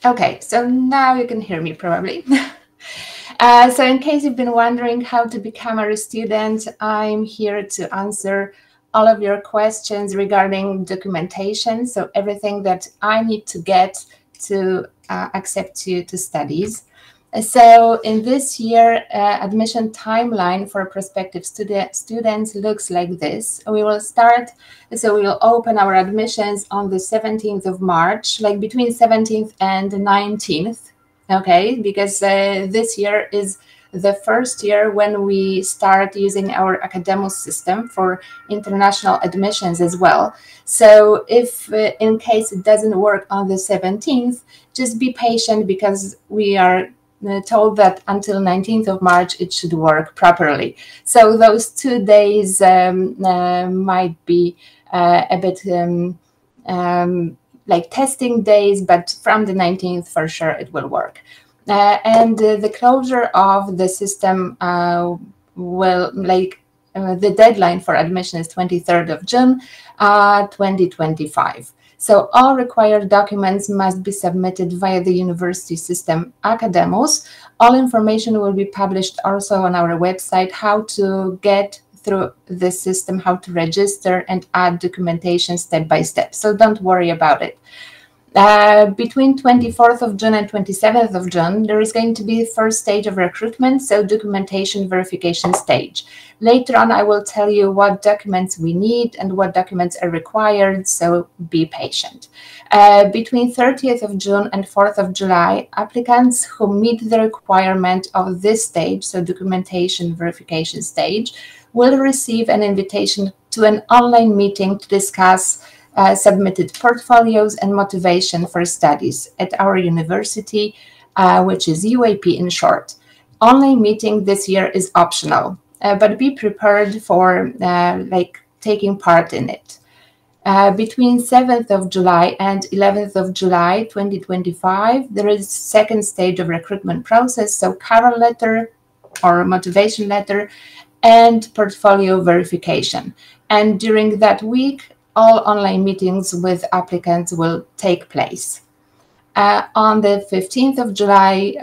Okay, so now you can hear me probably. So in case you've been wondering how to become a student, I'm here to answer all of your questions regarding documentation. So everything that I need to get to accept you to studies. So in this year, admission timeline for prospective students looks like this. We will start, so we will open our admissions on the 17th of March, like between 17th and 19th, okay? Because this year is the first year when we start using our academic system for international admissions as well. So if in case it doesn't work on the 17th, just be patient because we are told that until 19th of March it should work properly. So those 2 days might be a bit like testing days, but from the 19th for sure it will work. And the closure of the system will the deadline for admission is 23rd of June 2025. So all required documents must be submitted via the university system Academus. All information will be published also on our website, how to get through the system, how to register and add documentation step by step. So don't worry about it. Between 24th of June and 27th of June, there is going to be the first stage of recruitment, so documentation verification stage. Later on, I will tell you what documents we need and what documents are required, so be patient. Between 30th of June and 4th of July, applicants who meet the requirement of this stage, so documentation verification stage, will receive an invitation to an online meeting to discuss submitted portfolios and motivation for studies at our university, which is UAP in short. Online meeting this year is optional, but be prepared for taking part in it. Between 7th of July and 11th of July 2025, there is second stage of recruitment process, so cover letter or motivation letter and portfolio verification. And during that week, all online meetings with applicants will take place. On the 15th of July,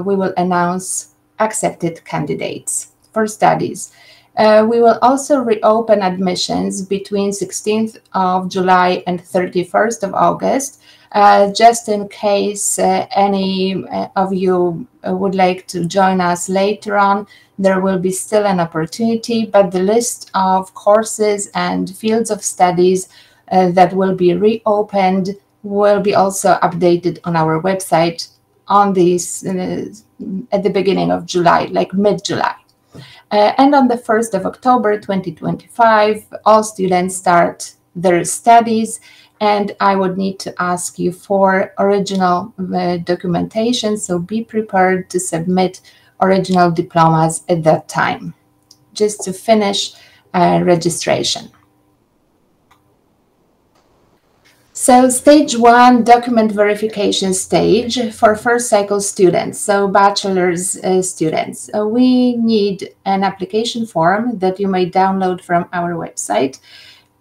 we will announce accepted candidates for studies. We will also reopen admissions between 16th of July and 31st of August, just in case any of you would like to join us later on. There will be still an opportunity, but the list of courses and fields of studies that will be reopened will be also updated on our website on these at the beginning of July, like mid-July. And on the 1st of October 2025, all students start their studies, and I would need to ask you for original documentation, so be prepared to submit original diplomas at that time, just to finish registration. So stage 1, document verification stage for first cycle students, so bachelor's students. We need an application form that you may download from our website.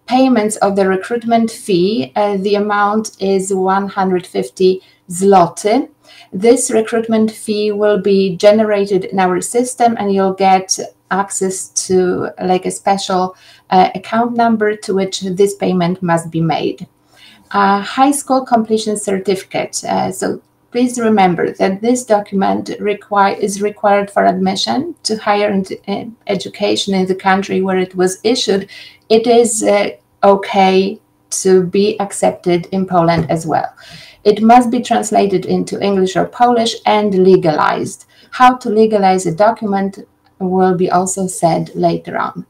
Payments of the recruitment fee, the amount is 150 zloty. This recruitment fee will be generated in our system, and you'll get access to like a special account number to which this payment must be made. High school completion certificate. So please remember that this document is required for admission to higher education in the country where it was issued. It is okay to be accepted in Poland as well. It must be translated into English or Polish and legalized. How to legalize a document will be also said later on.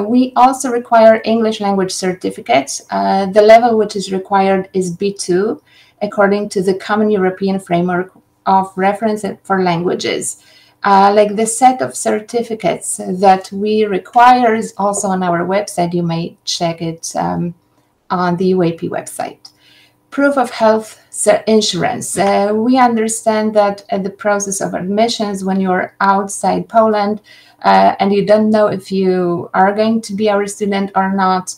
We also require English language certificates. The level which is required is B2, according to the Common European Framework of Reference for Languages. Like the set of certificates that we require is also on our website. You may check it on the UAP website. Proof of health insurance. We understand that at the process of admissions, when you're outside Poland and you don't know if you are going to be our student or not,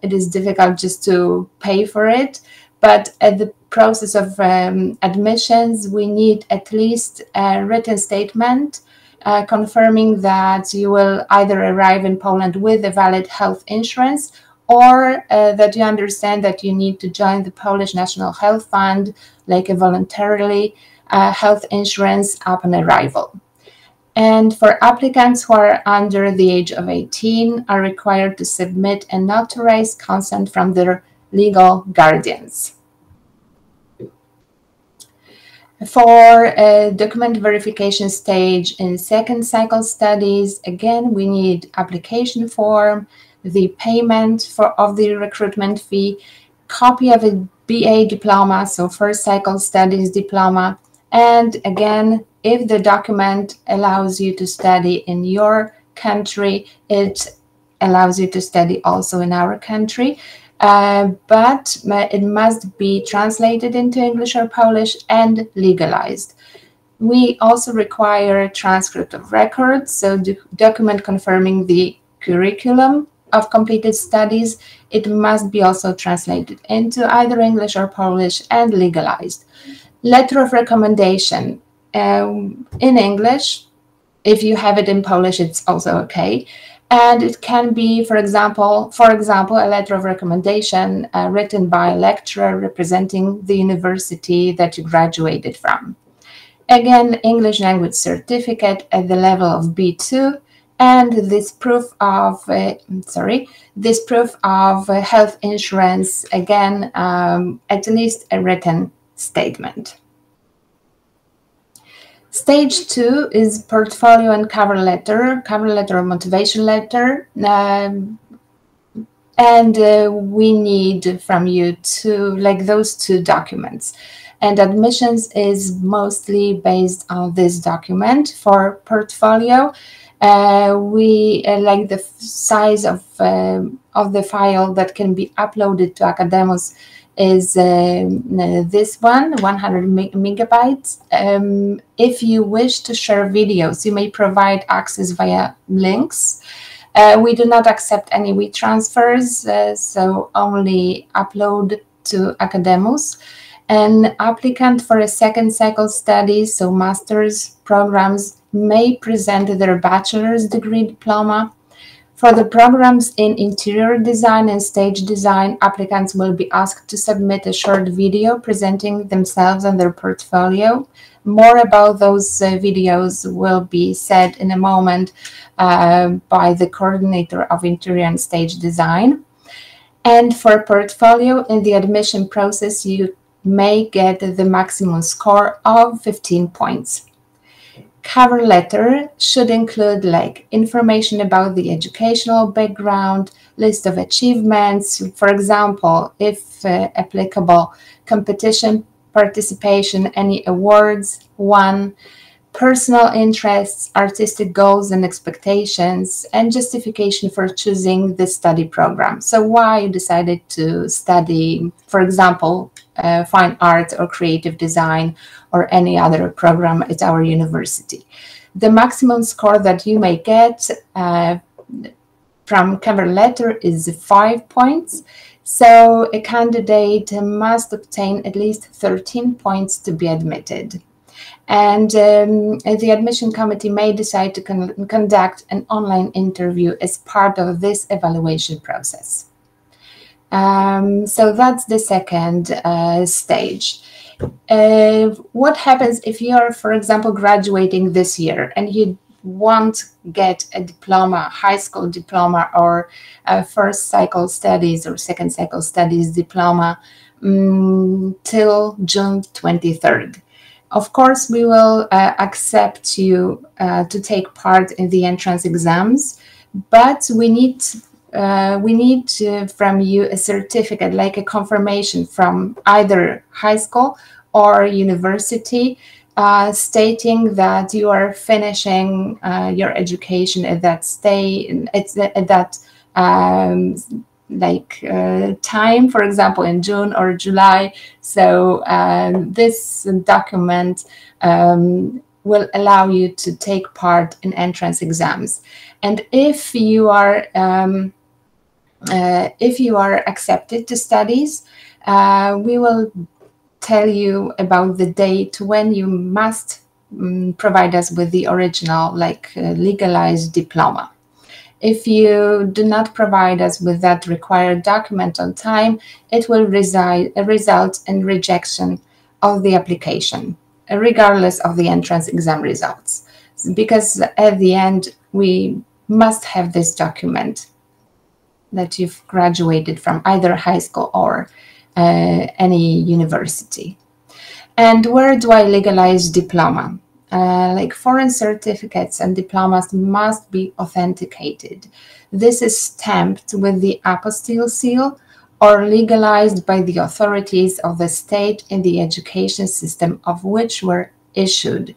it is difficult just to pay for it. but at the process of admissions, we need at least a written statement confirming that you will either arrive in Poland with a valid health insurance, or that you understand that you need to join the Polish National Health Fund, like a voluntarily health insurance upon arrival. And for applicants who are under the age of 18 are required to submit a notarized consent from their legal guardians. For a document verification stage in second cycle studies, again, we need application form, the payment of the recruitment fee, copy of a BA diploma, so first cycle studies diploma, and again, if the document allows you to study in your country, it allows you to study also in our country. But it must be translated into English or Polish and legalized. We also require a transcript of records, so the document confirming the curriculum of completed studies. It must be also translated into either English or Polish and legalized. Letter of recommendation in English. If you have it in Polish, it's also okay. And it can be, for example, a letter of recommendation written by a lecturer representing the university that you graduated from. Again, English language certificate at the level of B2, and this proof of health insurance. Again, at least a written statement. Stage 2 is portfolio and cover letter or motivation letter. And we need from you those two documents. And admissions is mostly based on this document. For portfolio, we like the size of the file that can be uploaded to Academos is this one, 100 megabytes. If you wish to share videos, you may provide access via links. We do not accept any WeTransfers, so only upload to Academos. An applicant for a second cycle studies, so master's programs, may present their bachelor's degree diploma. For the programs in interior design and stage design, applicants will be asked to submit a short video presenting themselves and their portfolio. More about those videos will be said in a moment by the coordinator of interior and stage design. And for portfolio, in the admission process, you may get the maximum score of 15 points. Cover letter should include information about the educational background, list of achievements, for example, if applicable, competition participation, any awards won, personal interests, artistic goals and expectations, and justification for choosing the study program. So why you decided to study, for example, fine art or creative design or any other program at our university. The maximum score that you may get from cover letter is 5 points. So a candidate must obtain at least 13 points to be admitted. And the admission committee may decide to conduct an online interview as part of this evaluation process. So that's the second stage. What happens if you're, for example, graduating this year and you won't get a diploma, high school diploma, or first cycle studies or second cycle studies diploma till June 23rd? Of course, we will accept you to take part in the entrance exams, but we need from you a certificate, like a confirmation from either high school or university, stating that you are finishing your education at that time, for example, in June or July. So this document will allow you to take part in entrance exams. And if you are accepted to studies, We will tell you about the date when you must provide us with the original, legalized diploma. If you do not provide us with that required document on time, it will result in rejection of the application, regardless of the entrance exam results. Because at the end, we must have this document that you've graduated from either high school or any university. And where do I legalize diploma? Foreign certificates and diplomas must be authenticated. This is stamped with the apostille seal or legalized by the authorities of the state in the education system of which were issued.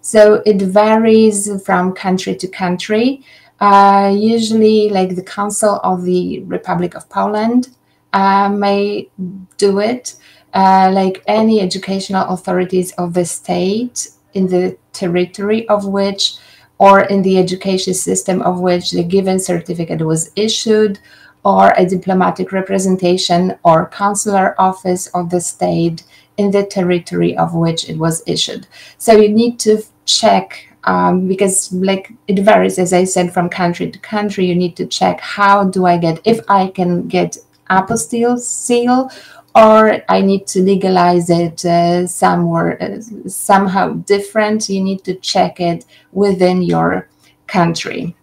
So it varies from country to country. Usually, the Council of the Republic of Poland may do it. Any educational authorities of the state in the territory of which or in the education system of which the given certificate was issued, or a diplomatic representation or consular office of the state in the territory of which it was issued. So you need to check because it varies, as I said, from country to country. You need to check, how do I get, if I can get apostille seal, or I need to legalize it somewhere, somehow different. You need to check it within your country.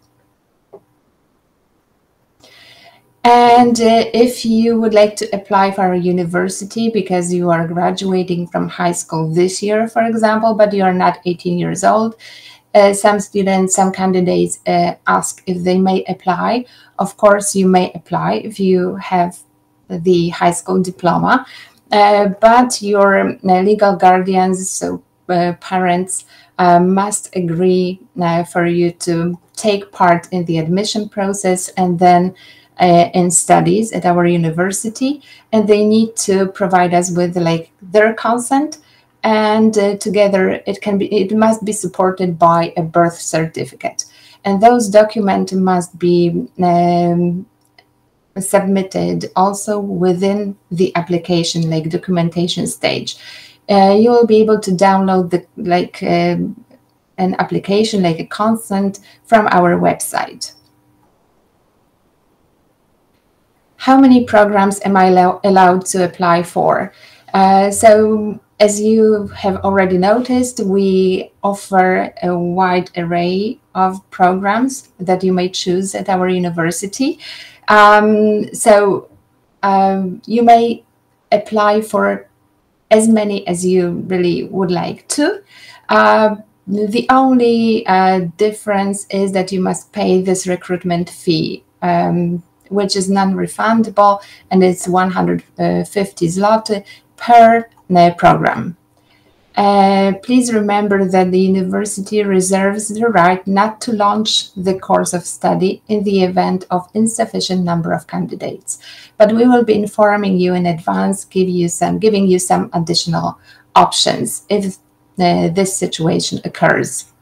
And if you would like to apply for a university because you are graduating from high school this year, for example, but you are not 18 years old, some students, some candidates ask if they may apply. Of course, you may apply if you have the high school diploma, but your legal guardians, so parents, must agree for you to take part in the admission process and then in studies at our university, and they need to provide us with their consent, and together it must be supported by a birth certificate, and those documents must be submitted also within the application, documentation stage. You will be able to download an application, a consent, from our website. How many programs am I allowed to apply for? So as you have already noticed, we offer a wide array of programs that you may choose at our university. You may apply for as many as you really would like to. The only difference is that you must pay this recruitment fee, which is non-refundable, and it's 150 zloty per program. Please remember that the university reserves the right not to launch the course of study in the event of insufficient number of candidates, but we will be informing you in advance, giving you some additional options if this situation occurs.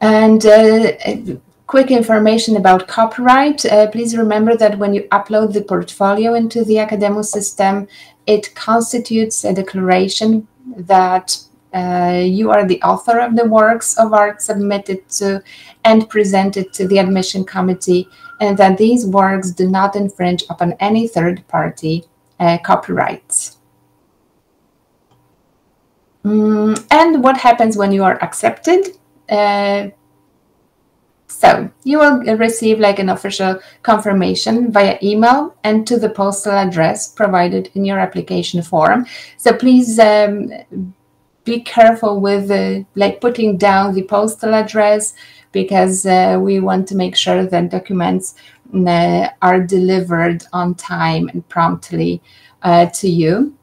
And quick information about copyright. Please remember that when you upload the portfolio into the Academo system, it constitutes a declaration that you are the author of the works of art submitted to and presented to the admission committee, and that these works do not infringe upon any third-party copyrights. And what happens when you are accepted? So you will receive an official confirmation via email and to the postal address provided in your application form. So please be careful with putting down the postal address, because we want to make sure that documents are delivered on time and promptly to you.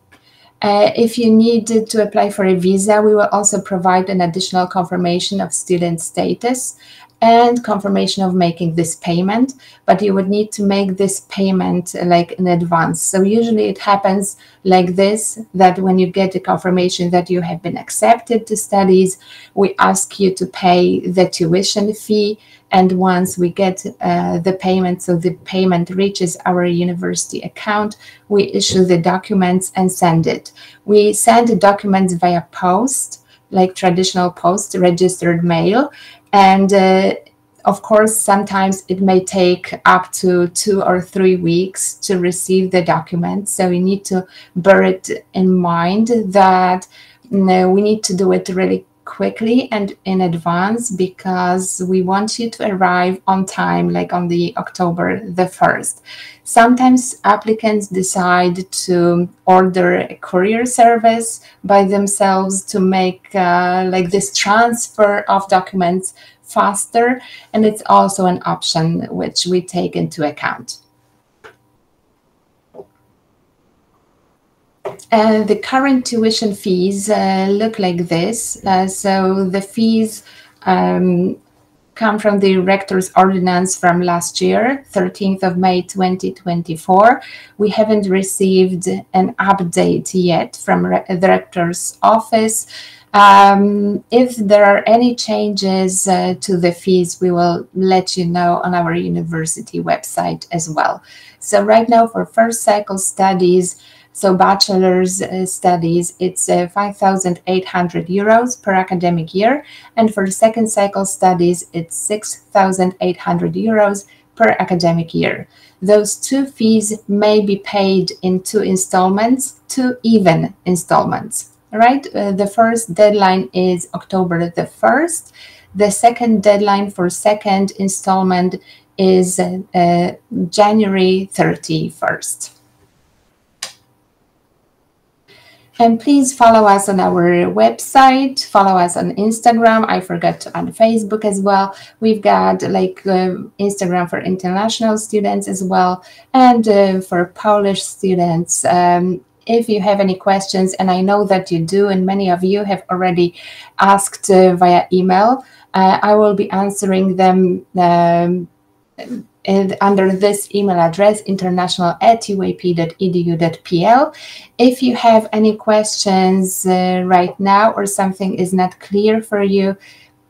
If you need to apply for a visa, we will also provide an additional confirmation of student status. and confirmation of making this payment, but you would need to make this payment like in advance. So usually it happens like this, that when you get the confirmation that you have been accepted to studies, we ask you to pay the tuition fee. And once we get the payment, so the payment reaches our university account, we issue the documents and send it. We send the documents via post, like traditional post, registered mail. And of course, sometimes it may take up to 2 or 3 weeks to receive the documents. So you need to bear it in mind that we need to do it really quickly and in advance, because we want you to arrive on time, like on the October the 1st. Sometimes applicants decide to order a courier service by themselves to make like this transfer of documents faster, and it's also an option which we take into account. The current tuition fees look like this. So the fees come from the Rector's Ordinance from last year, 13th of May 2024. We haven't received an update yet from the Rector's office. If there are any changes to the fees, we will let you know on our university website as well. So right now for first cycle studies, so bachelor's studies, it's 5,800 euros per academic year. And for second cycle studies, it's 6,800 euros per academic year. Those two fees may be paid in 2 installments, 2 even installments, right? The first deadline is October the 1st. The second deadline for second installment is January 31st. And please follow us on our website, follow us on Instagram. I forgot to add Facebook as well. We've got like Instagram for international students as well, and for Polish students. If you have any questions, and I know that you do, and many of you have already asked via email, I will be answering them and under this email address, international@uap.edu.pl. If you have any questions right now or something is not clear for you,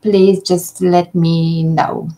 please just let me know.